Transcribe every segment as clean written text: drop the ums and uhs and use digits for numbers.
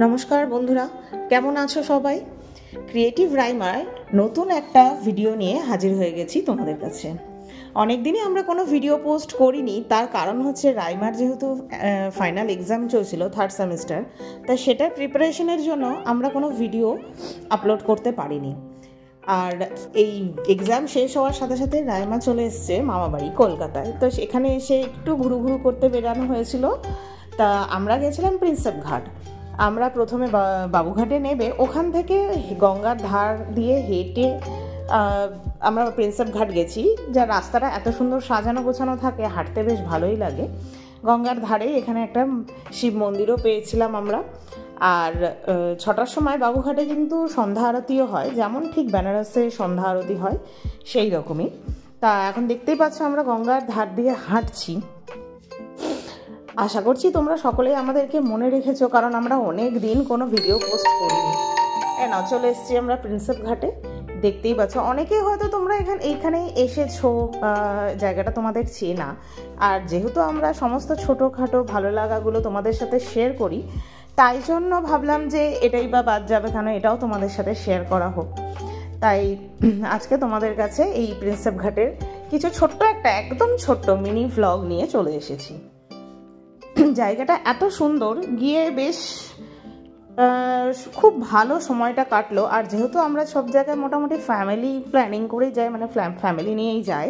নমস্কার বন্ধুরা, কেমন আছো সবাই? ক্রিয়েটিভ রাইমার নতুন একটা ভিডিও নিয়ে হাজির হয়ে গেছি তোমাদের কাছে। অনেক দিনই আমরা কোনো ভিডিও পোস্ট করিনি, তার কারণ হচ্ছে রাইমার যেহেতু ফাইনাল এক্সাম চলছিল থার্ড সেমিস্টার, তাই সেটার প্রিপারেশনের জন্য আমরা কোনো ভিডিও আপলোড করতে পারিনি। আর এই এক্সাম শেষ হওয়ার সাথে সাথে রাইমা চলে এসছে মামাবাড়ি কলকাতায়। তো সেখানে এসে একটু ঘুরু ঘুরু করতে বেরানো হয়েছিল। তা আমরা গেছিলাম প্রিন্সেপ ঘাট। আমরা প্রথমে বাবুঘাটে নেবে ওখান থেকে গঙ্গার ধার দিয়ে হেঁটে আমরা প্রিন্সেপ ঘাট গেছি। যা রাস্তাটা এত সুন্দর সাজানো গোছানো থাকে, হাঁটতে বেশ ভালোই লাগে। গঙ্গার ধারে এখানে একটা শিব মন্দিরও পেয়েছিলাম আমরা। আর 6টার সময় বাবুঘাটে কিন্তু সন্ধ্যা আরতিও হয়, যেমন ঠিক বেনারসে সন্ধ্যা আরতি হয় সেই রকমই। তা এখন দেখতেই পাচ্ছ আমরা গঙ্গার ধার দিয়ে হাঁটছি। আশা করছি তোমরা সকলেই আমাদেরকে মনে রেখেছো, কারণ আমরা অনেক দিন কোনো ভিডিও পোস্ট করিনি। না, চলে এসেছি আমরা প্রিন্সেপ ঘাটে। দেখতেই পাচ্ছ অনেকেই হয়তো তোমরা এইখানেই এসেছো, জায়গাটা তোমাদের চেনা। আর যেহেতু আমরা সমস্ত ছোটোখাটো ভালো লাগাগুলো তোমাদের সাথে শেয়ার করি, তাই জন্য ভাবলাম যে এটাই বা বাদ যাবে কেন, এটাও তোমাদের সাথে শেয়ার করা হোক। তাই আজকে তোমাদের কাছে এই প্রিন্সেপ ঘাটের কিছু একদম ছোট্ট মিনি ভ্লগ নিয়ে চলে এসেছি। জায়গাটা এত সুন্দর, গিয়ে বেশ খুব ভালো সময়টা কাটলো। আর যেহেতু আমরা সব জায়গায় মোটামুটি ফ্যামিলি প্ল্যানিং করেই যাই, মানে ফ্যামিলি নিয়েই যাই,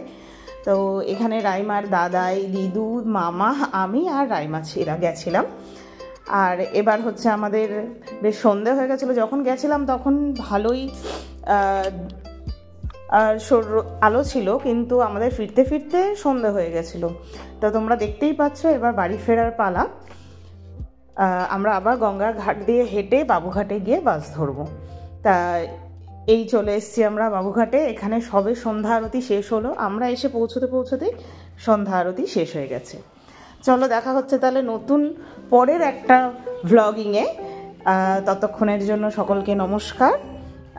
তো এখানে রাইমার দাদাই, দিদু, মামা, আমি আর রাইমা গেছিলাম। আর এবার হচ্ছে আমাদের বেশ সন্ধে হয়ে গেছিলো যখন গেছিলাম, তখন ভালোই আলো ছিল, কিন্তু আমাদের ফিরতে ফিরতে সন্ধে হয়ে গেছিলো। তো তোমরা দেখতেই পাচ্ছ এবার বাড়ি ফেরার পালা। আমরা আবার গঙ্গার ঘাট দিয়ে হেঁটে বাবুঘাটে গিয়ে বাস ধরবো। তা এই চলে এসেছি আমরা বাবুঘাটে। এখানে সবে সন্ধ্যা আরতি শেষ হলো, আমরা এসে পৌঁছতেই সন্ধ্যা আরতি শেষ হয়ে গেছে। চলো দেখা হচ্ছে তাহলে নতুন পরের একটা ভ্লগিংয়ে। ততক্ষণের জন্য সকলকে নমস্কার।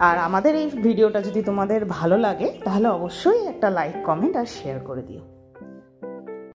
আর আমাদের এই ভিডিওটা যদি তোমাদের ভালো লাগে তাহলে অবশ্যই একটা লাইক, কমেন্ট আর শেয়ার করে দিও।